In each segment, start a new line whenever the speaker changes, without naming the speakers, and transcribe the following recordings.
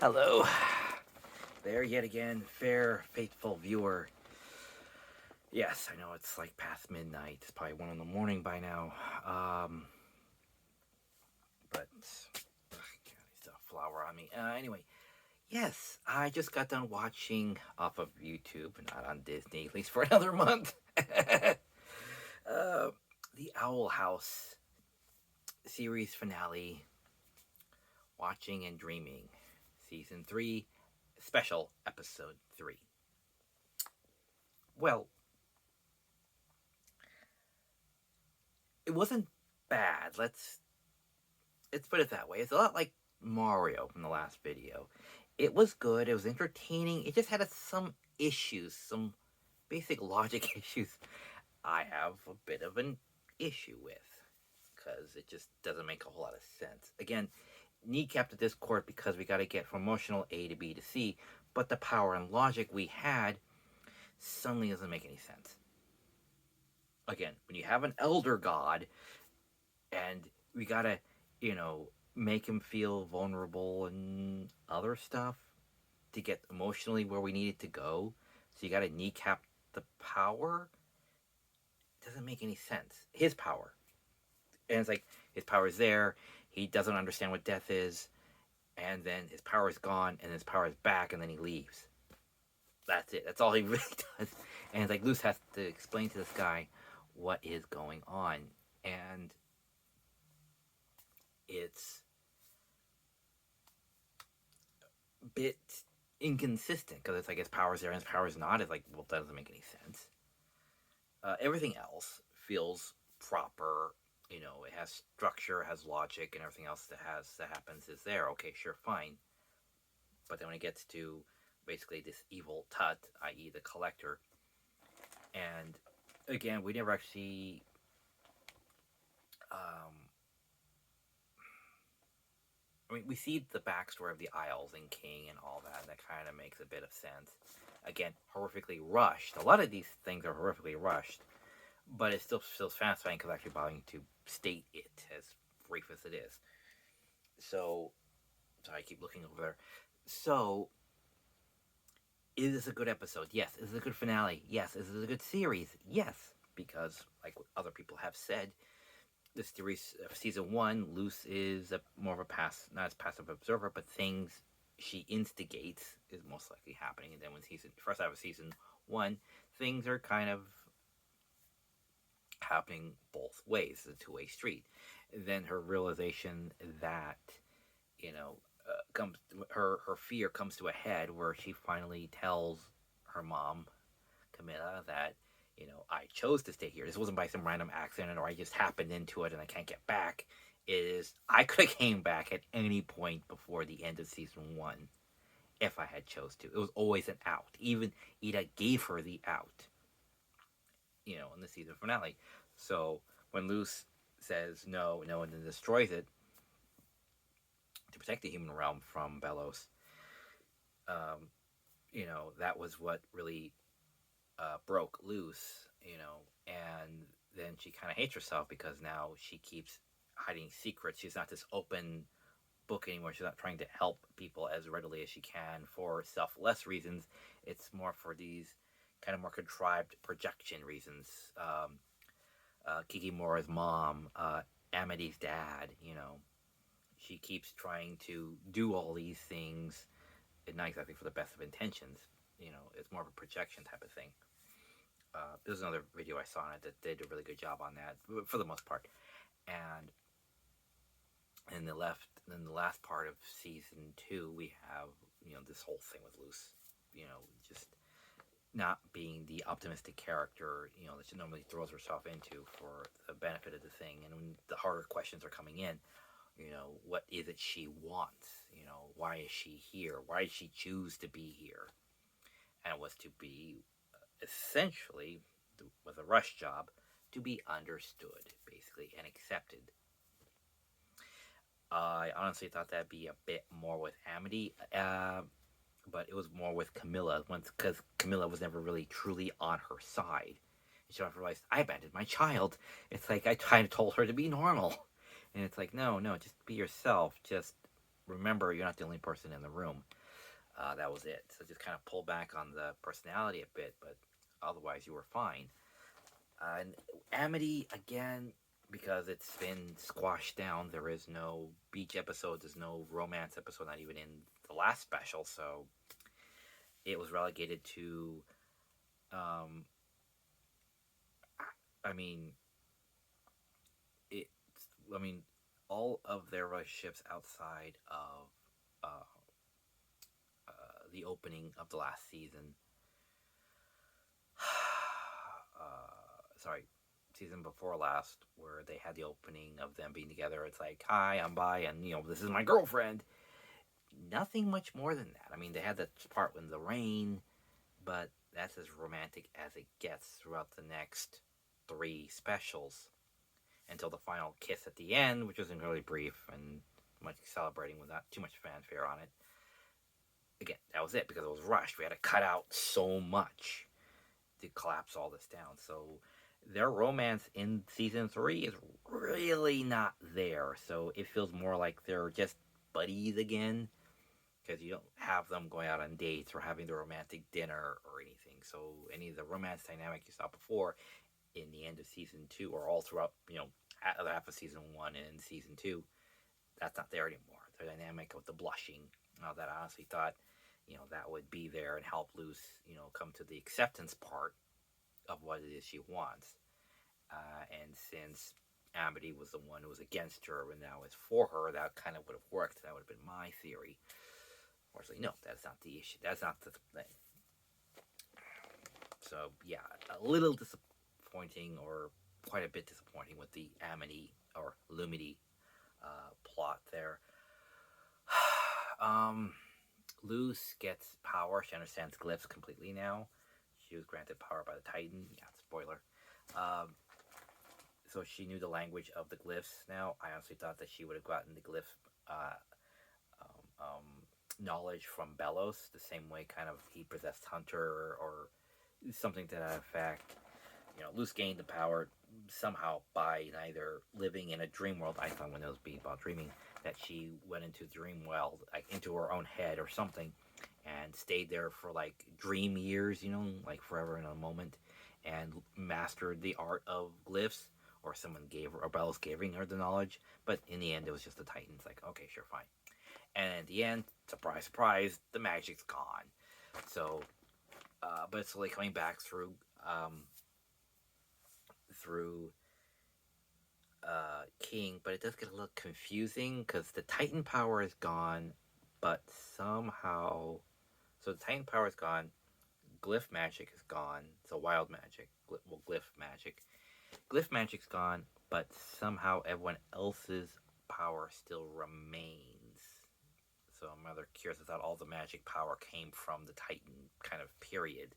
Hello. There yet again, fair, faithful viewer. Yes, I know it's like past midnight. It's probably 1 in the morning by now. But ugh, it's a flower on me. Anyway, yes, I just got done watching off of YouTube, not on Disney, at least for another month. uh, the Owl House series finale, Watching and Dreaming, season 3, special episode 3. Well, it wasn't bad. Let's put it that way. It's a lot like Mario from the last video. It was good. It was entertaining. It just had some issues, some basic logic issues. I have a bit of an issue with because it just doesn't make a whole lot of sense. Again, kneecapped at this court because we got to get from emotional A to B to C, but the power and logic we had suddenly doesn't make any sense. Again, when you have an elder god and we gotta, make him feel vulnerable and other stuff to get emotionally where we needed to go. So you gotta kneecap the power. It doesn't make any sense. His power. And it's like his power is there. He doesn't understand what death is, and then his power is gone, and his power is back, and then he leaves. That's it. That's all he really does. And it's like Luce has to explain to this guy what is going on, and it's a bit inconsistent because it's like his power's there and his power's not. It's like, well, that doesn't make any sense. Everything else feels proper. It has structure, has logic, and everything else that happens is there. Okay, sure, fine. But then when it gets to basically this evil Tut, i.e., the collector, and again, we never actually. We see the backstory of the Isles and King and all that, and that kind of makes a bit of sense. Again, horrifically rushed. A lot of these things are horrifically rushed, but it still feels satisfying because actually bothering to state it as brief as it is. So, sorry, I keep looking over there. So, is this a good episode? Yes. Is this a good finale? Yes. Is this a good series? Yes. Because, like what other people have said, this series, season 1, Luce is more of a not as passive observer, but things she instigates is most likely happening. And then when first half of season 1, things are kind of happening both ways. It's a two-way street. Then her realization that, comes her fear comes to a head where she finally tells her mom, Camilla, that I chose to stay here. This wasn't by some random accident or I just happened into it and I can't get back. It is I could have came back at any point before the end of season 1 if I had chose to. It was always an out. Even Ida gave her the out. In the season finale. So when Luce says no, and then destroys it to protect the human realm from Belos, that was what really broke Luce, and then she kind of hates herself because now she keeps hiding secrets. She's not this open book anymore. She's not trying to help people as readily as she can for selfless reasons. It's more for these kind of more contrived projection reasons. Kikimora's mom, Amity's dad, she keeps trying to do all these things, and not exactly for the best of intentions. It's more of a projection type of thing. There's another video I saw on it that did a really good job on that for the most part. And in the last part of season 2, we have this whole thing with Luce, just not being the optimistic character that she normally throws herself into for the benefit of the thing. And when the harder questions are coming in, what is it she wants? Why is she here? Why did she choose to be here? And it was to be essentially, with a rush job, to be understood, basically, and accepted. I honestly thought that'd be a bit more with Amity, but it was more with Camilla, because Camilla was never really truly on her side. And she realized, I abandoned my child. It's like I kind of told her to be normal. And it's like, no, just be yourself. Just remember, you're not the only person in the room. That was it. So just kind of pull back on the personality a bit, but otherwise you were fine. And Amity, again, because it's been squashed down, there is no beach episode, there's no romance episode, not even in the last special, so it was relegated to, um, I mean, it, I mean, all of their relationships outside of uh, the opening of the last season. Sorry, season before last, where they had the opening of them being together. It's like, hi, I'm Bai, and this is my girlfriend. Nothing much more than that. I mean, they had that part in the rain, but that's as romantic as it gets throughout the next 3 specials until the final kiss at the end, which was incredibly brief and much celebrating with not too much fanfare on it. Again, that was it because it was rushed. We had to cut out so much to collapse all this down. So their romance in season 3 is really not there. So it feels more like they're just buddies again, because you don't have them going out on dates or having the romantic dinner or anything. So any of the romance dynamic you saw before in the end of season 2 or all throughout, other half of season 1 and season 2, that's not there anymore. The dynamic of the blushing, that I honestly thought, that would be there and help Luce, come to the acceptance part of what it is she wants. And since Amity was the one who was against her and now is for her, that kind of would have worked. That would have been my theory. Unfortunately, no, that's not the issue. That's not the thing. So, yeah, a little disappointing, or quite a bit disappointing, with the Amity or Lumity plot there. Luce gets power. She understands glyphs completely now. She was granted power by the Titan. Yeah, spoiler. So she knew the language of the glyphs now. I honestly thought that she would have gotten the glyph uh, knowledge from Belos, the same way kind of he possessed Hunter or something to that effect. Luce gained the power somehow by either living in a dream world. I thought when it was being about dreaming, that she went into dream world, like into her own head or something, and stayed there for like dream years, like forever in a moment, and mastered the art of glyphs, or someone gave her, or Belos giving her the knowledge. But in the end, it was just the Titans. Like, okay, sure, fine. And at the end, surprise, surprise, the magic's gone. So, but it's slowly coming back through King, but it does get a little confusing because the Titan power is gone, but somehow, so the Titan power is gone, glyph magic is gone, so wild magic, glyph magic's gone, but somehow everyone else's power still remains. So I'm rather curious. I thought all the magic power came from the Titan kind of period.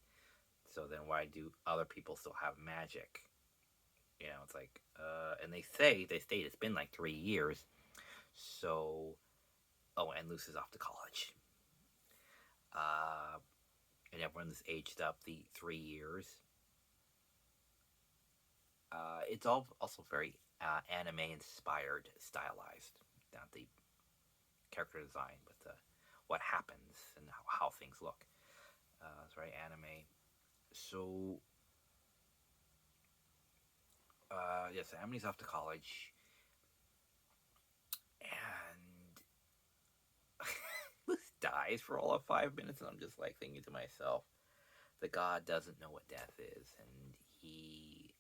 So then why do other people still have magic? It's like, and they state it's been like 3 years. So, and Luce is off to college. And everyone's aged up the 3 years. It's all also very anime inspired, stylized. Not the character design, but what happens and how things look. It's very anime. So, yes, Amity's off to college, and Luce dies for all of 5 minutes, and I'm just like thinking to myself, the god doesn't know what death is, and he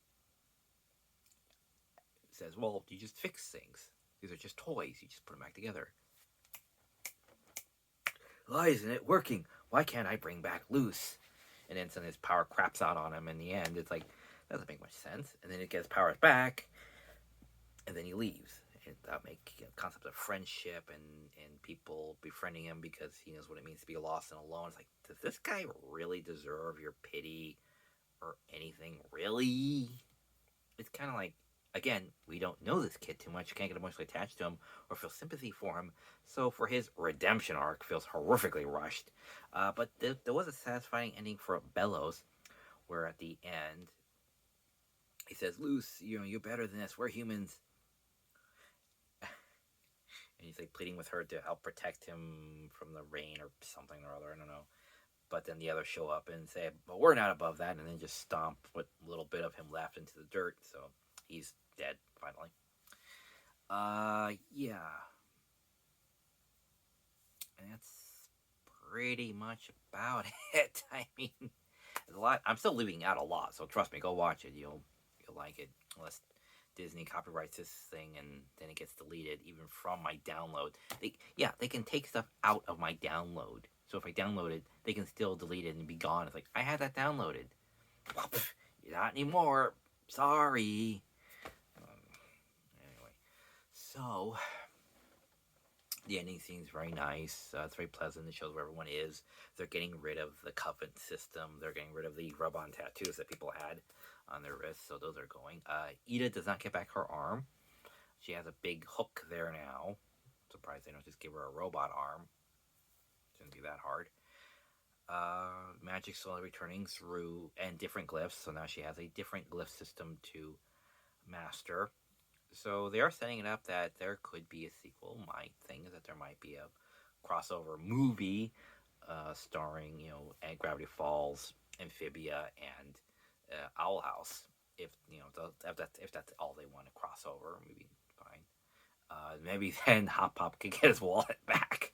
says, well, you just fix things. These are just toys. You just put them back together. Why isn't it working? Why can't I bring back Luce? And then suddenly his power craps out on him in the end. It's like, that doesn't make much sense. And then he gets powers back, and then he leaves. And that makes concept of friendship and people befriending him because he knows what it means to be lost and alone. It's like, does this guy really deserve your pity or anything? Really? It's kind of like, again, we don't know this kid too much, can't get emotionally attached to him or feel sympathy for him, so for his redemption arc feels horrifically rushed. But there was a satisfying ending for Belos, where at the end he says, Luce, you're better than this, we're humans. And he's like pleading with her to help protect him from the rain or something or other. I don't know. But then the others show up and say, "But we're not above that," and then just stomp what little bit of him left into the dirt. So he's dead finally. Yeah, and that's pretty much about it. I mean, there's a lot. I'm still leaving out a lot, so trust me, go watch it. You'll like it, unless Disney copyrights this thing and then it gets deleted even from my download. They can take stuff out of my download. So if I download it, they can still delete it and be gone. It's like I had that downloaded. Well, not anymore. Sorry. Anyway, so the ending seems very nice. It's very pleasant. It shows where everyone is. They're getting rid of the covenant system. They're getting rid of the rub-on tattoos that people had on their wrists. So those are going. Ida does not get back her arm. She has a big hook there now. Surprised they don't just give her a robot arm. Shouldn't be that hard. Magic slowly returning through and different glyphs. So now she has a different glyph system to master. So they are setting it up that there could be a sequel. My thing is that there might be a crossover movie starring, at Gravity Falls, Amphibia, and Owl House. If if that's all they want to cross over, maybe fine. Maybe then Hop Pop could get his wallet back.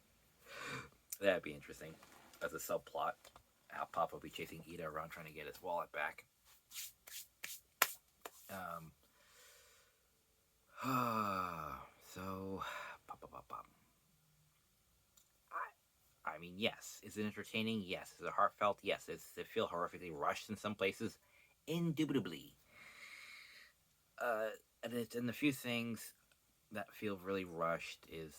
That'd be interesting as a subplot. Hop Pop will be chasing Ida around trying to get his wallet back. So, I mean, yes. Is it entertaining? Yes. Is it heartfelt? Yes. Does it feel horrifically rushed in some places? Indubitably. And the few things that feel really rushed is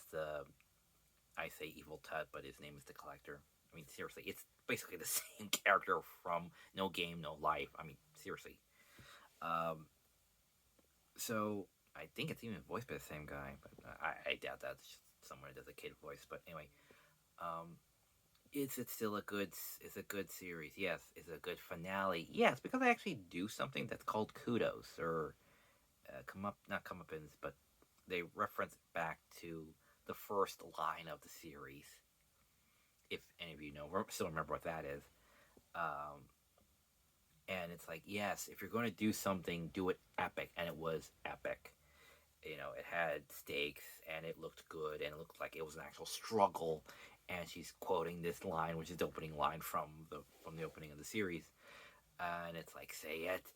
I say Evil Tut, but his name is the Collector. I mean, seriously, it's basically the same character from No Game, No Life. I mean, seriously. So I think it's even voiced by the same guy, but I doubt that's someone who does a kid voice. But anyway, is it still a good series? Yes. Is it a good finale? Yes, because I actually do something that's called kudos or not comeuppance, but they reference back to the first line of the series. If any of you still remember what that is. And it's like, yes, if you're going to do something, do it epic. And it was epic. It had stakes and it looked good and it looked like it was an actual struggle. And she's quoting this line, which is the opening line from the opening of the series. And it's like, say it.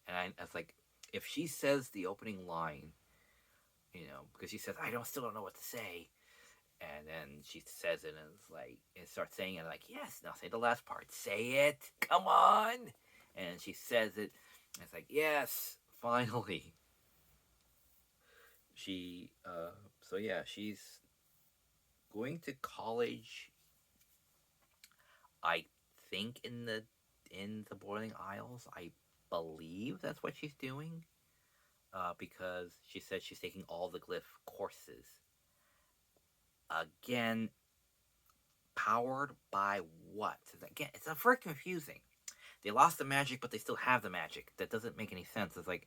And it's like, if she says the opening line, because she says, I still don't know what to say. And then she says it and it's like, and starts saying it like, yes, now say the last part. Say it. Come on. And she says it. And it's like, yes, finally. She's going to college. I think in the Boiling Isles. I believe that's what she's doing. Because she said she's taking all the glyph courses. Again, powered by what? Again, it's very confusing. They lost the magic, but they still have the magic. That doesn't make any sense. It's like,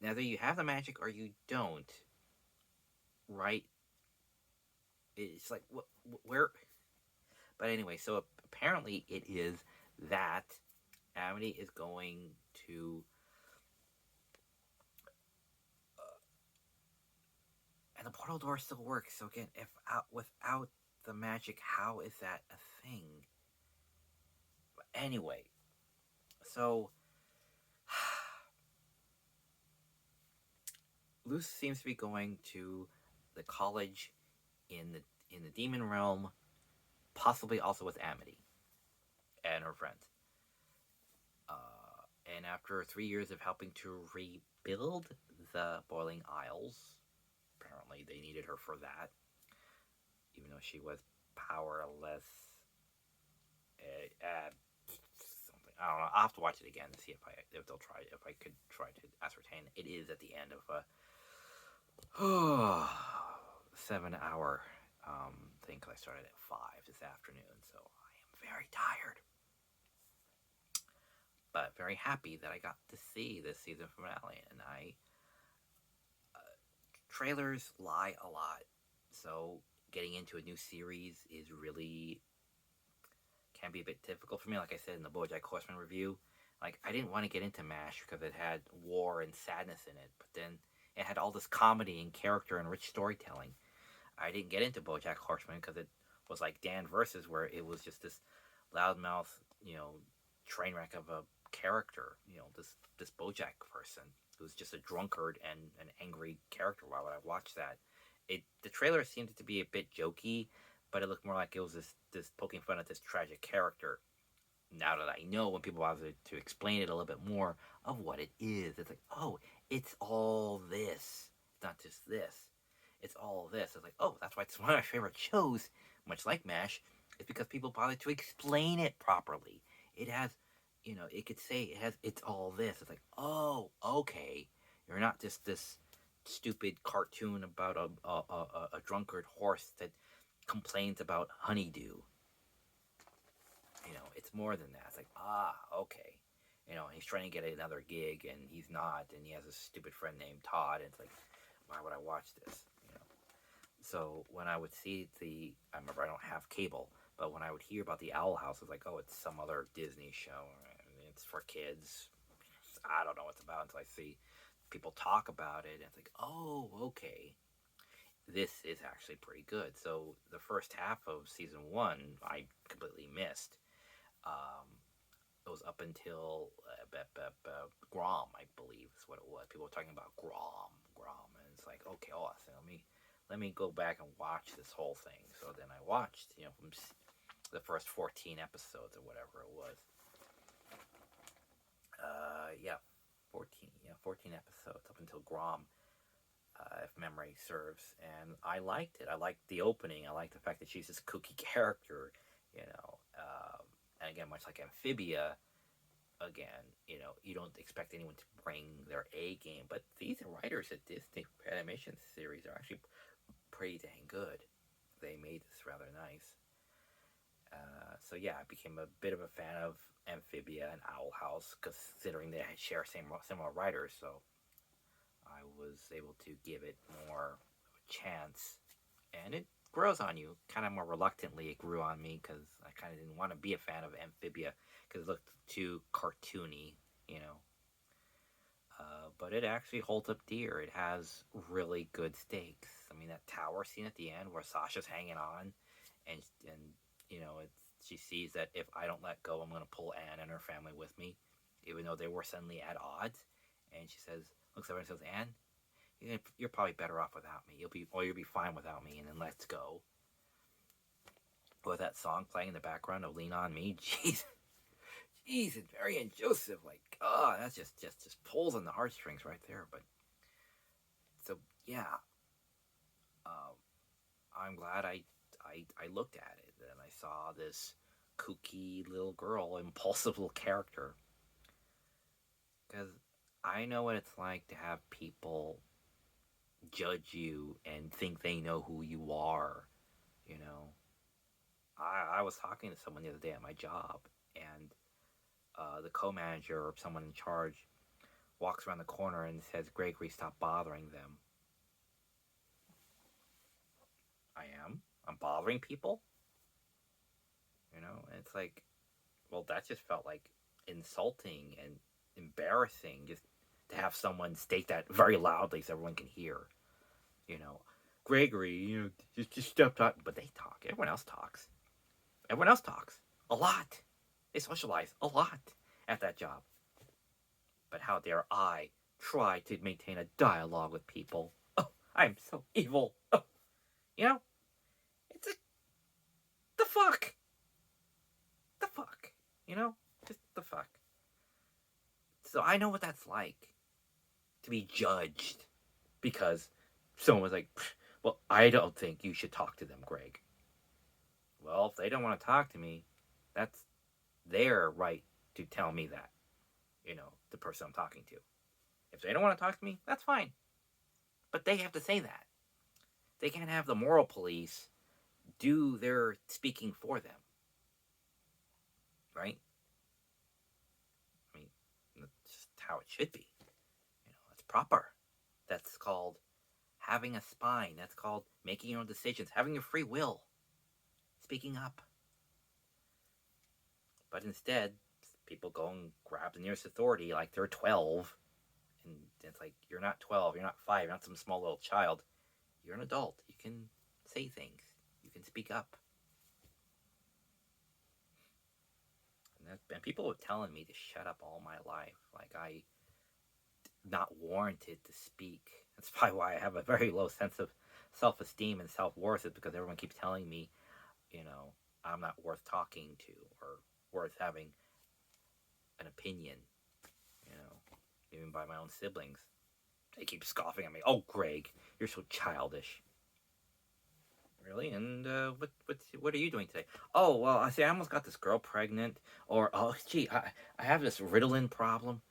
either you have the magic or you don't. Right? It's like, where? But anyway, so apparently it is that Amity is going to... and the portal door still works. So again, without the magic, how is that a thing? But anyway, so Luce seems to be going to the college in the demon realm, possibly also with Amity and her friends. And after 3 years of helping to rebuild the Boiling Isles, apparently they needed her for that, even though she was powerless. Something, I don't know. I'll have to watch it again to see if I could try to ascertain. It is at the end of a 7-hour thing, because I started at 5 this afternoon, so I am very tired. But very happy that I got to see this season finale, and I trailers lie a lot. So getting into a new series is really can be a bit difficult for me. Like I said in the BoJack Horseman review, like I didn't want to get into MASH because it had war and sadness in it, but then it had all this comedy and character and rich storytelling. I didn't get into BoJack Horseman because it was like Dan Versus, where it was just this loudmouth, train wreck of a character. This BoJack person who's just a drunkard and an angry character. Why would I watch that? The trailer seemed to be a bit jokey, but it looked more like it was this poking fun at this tragic character. Now that I know, when people wanted to explain it a little bit more of what it is, it's like, oh, it's all this. It's not just this. It's all this. It's like, oh, that's why it's one of my favorite shows, much like MASH. It's because people bothered to explain it properly. It has, it could say it's all this. It's like, oh, okay. You're not just this stupid cartoon about a drunkard horse that complains about honeydew. It's more than that. It's like, okay. He's trying to get another gig and he's not, and he has a stupid friend named Todd, and it's like, why would I watch this? So when I would see I remember I don't have cable, but when I would hear about the Owl House, it was like, oh, it's some other Disney show. It's for kids. I don't know what it's about until I see people talk about it, and it's like, oh, okay. This is actually pretty good. So the first half of season 1, I completely missed. It was up until Grom, I believe is what it was. People were talking about Grom, and it's like, okay, awesome. Let me go back and watch this whole thing. So then I watched, from the first 14 episodes or whatever it was. 14 episodes up until Grom, if memory serves. And I liked it. I liked the opening. I liked the fact that she's this kooky character, and again, much like Amphibia, again, you don't expect anyone to bring their A game, but these writers at Disney animation series are actually pretty dang good. They made this rather nice. So yeah, I became a bit of a fan of Amphibia and Owl House, considering they share similar writers. So I was able to give it more of a chance, and it grows on you. Kind of more reluctantly, it grew on me because I kind of didn't want to be a fan of Amphibia because it looked too cartoony, but it actually holds up dear. It has really good stakes. I mean, that tower scene at the end where Sasha's hanging on, and she sees that if I don't let go, I'm going to pull Anne and her family with me, even though they were suddenly at odds. And she looks at her and says, Anne, you're probably better off without me. You'll be fine without me, and then let's go. With that song playing in the background of Lean On Me, jeez, and Mary and Joseph, like, that's just pulls on the heartstrings right there. But so yeah, I'm glad I looked at it and I saw this kooky little girl, impulsive little character, because I know what it's like to have people judge you and think they know who you are. I was talking to someone the other day at my job, and the co-manager or someone in charge walks around the corner and says, Gregory, stop bothering them. I'm bothering people? And it's like, well, that just felt like insulting and embarrassing, just to have someone state that very loudly so everyone can hear. Gregory, just stop talking. But they talk. Everyone else talks. A lot. They socialize a lot at that job. But how dare I try to maintain a dialogue with people? Oh, I'm so evil. Oh, it's the fuck. Just the fuck. So I know what that's like, to be judged because someone was like, well, I don't think you should talk to them, Greg. Well, if they don't want to talk to me, that's their right to tell me that, the person I'm talking to. If they don't want to talk to me, that's fine. But they have to say that. They can't have the moral police do their speaking for them. Right? I mean, that's just how it should be. It's proper. That's called having a spine. That's called making your own decisions, having your free will, speaking up. But instead, people go and grab the nearest authority like they're 12. And it's like, you're not 12, you're not 5, you're not some small little child. You're an adult. You can say things. You can speak up. And people were telling me to shut up all my life. Like, I not warranted to speak. That's probably why I have a very low sense of self-esteem and self-worth, is because everyone keeps telling me, I'm not worth talking to or worth having an opinion, even by my own siblings. They keep scoffing at me. Oh, Greg, you're so childish. Really? And what are you doing today? Oh, well, I almost got this girl pregnant. Or, oh, gee, I have this Ritalin problem.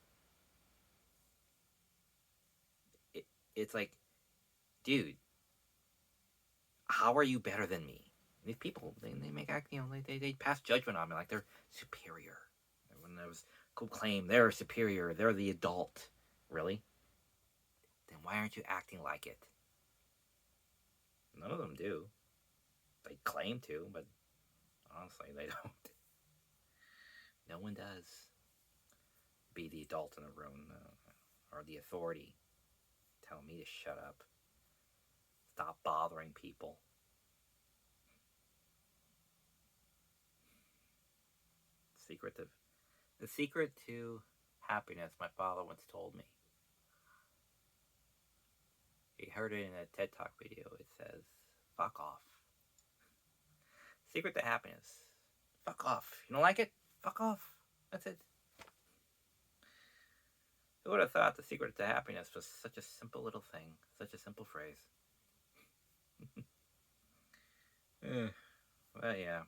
It's like, dude, how are you better than me? These people, they make act, they pass judgment on me like they're superior. When there was claim they're superior, they're the adult. Really? Then why aren't you acting like it? None of them do. They claim to, but honestly, they don't. No one does. Be the adult in the room, or the authority. Tell me to shut up. Stop bothering people. The secret to happiness, my father once told me. He heard it in a TED Talk video. It says, fuck off. Secret to happiness. Fuck off. You don't like it? Fuck off. That's it. Who would have thought the secret to happiness was such a simple little thing? Such a simple phrase. Well, yeah.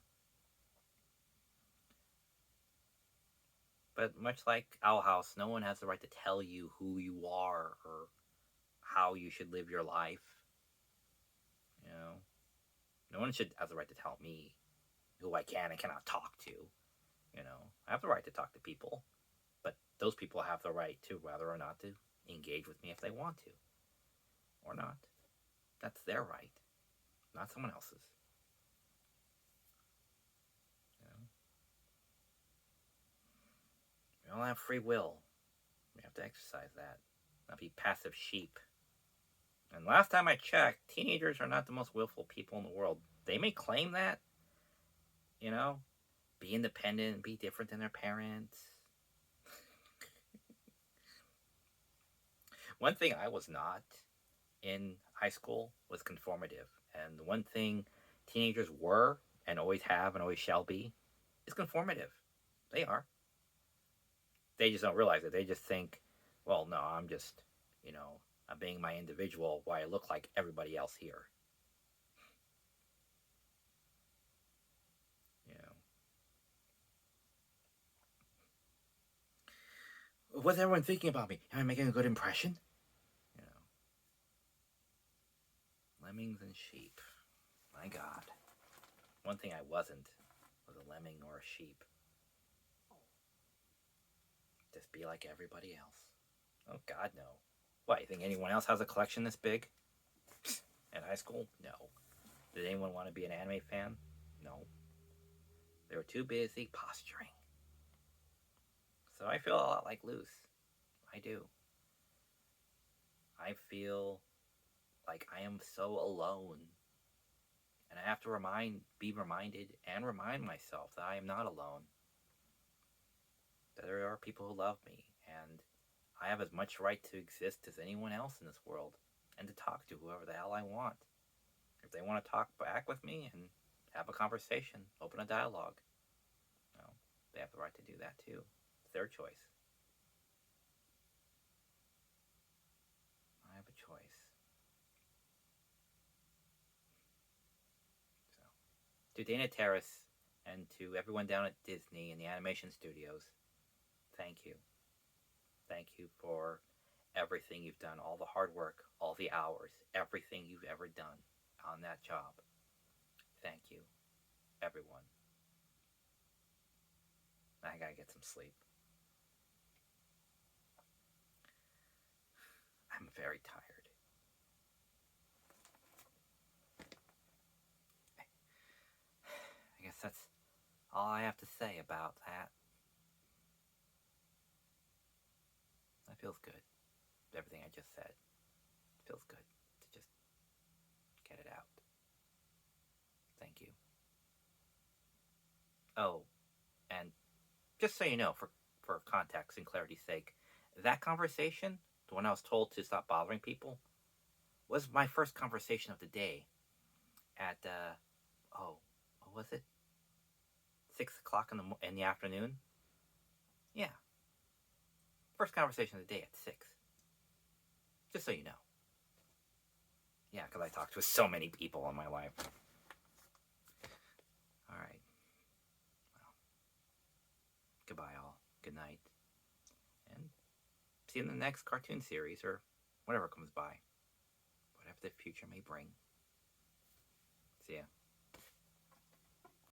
But much like Owl House, no one has the right to tell you who you are or how you should live your life. No one should have the right to tell me who I can and cannot talk to. I have the right to talk to people, but those people have the right to whether or not to engage with me if they want to, or not. That's their right, not someone else's. We all have free will. We have to exercise that, not be passive sheep. And last time I checked, teenagers are not the most willful people in the world. They may claim that, be independent, be different than their parents. One thing I was not in high school was conformative. And the one thing teenagers were and always have and always shall be is conformative. They are. They just don't realize it. They just think, well, no, I'm just, I'm being my individual, why I look like everybody else here. What's everyone thinking about me? Am I making a good impression? Lemmings and sheep. My God. One thing I wasn't was a lemming or a sheep. Just be like everybody else. Oh, God, no. What, you think anyone else has a collection this big? In high school? No. Did anyone want to be an anime fan? No. They were too busy posturing. So I feel a lot like Luce. I do. I feel like I am so alone. And I have to be reminded and remind myself that I am not alone. That there are people who love me, and I have as much right to exist as anyone else in this world, and to talk to whoever the hell I want. If they want to talk back with me and have a conversation, open a dialogue, they have the right to do that too. It's their choice. I have a choice. So, to Dana Terrace and to everyone down at Disney and the animation studios, thank you. Thank you for everything you've done, all the hard work, all the hours, everything you've ever done on that job. Thank you, everyone. I gotta get some sleep. I'm very tired. that's all I have to say about that. That feels good. Everything I just said feels good to just get it out. Thank you. Oh, and just so you know, for context and clarity's sake, that conversation, the one I was told to stop bothering people, was my first conversation of the day at what was it? 6 o'clock in the afternoon. Yeah, first conversation of the day at 6. Just so you know. Yeah, because I talked with so many people in my life. All right. Well, goodbye, all. Good night, and see you in the next cartoon series or whatever comes by. Whatever the future may bring. See ya.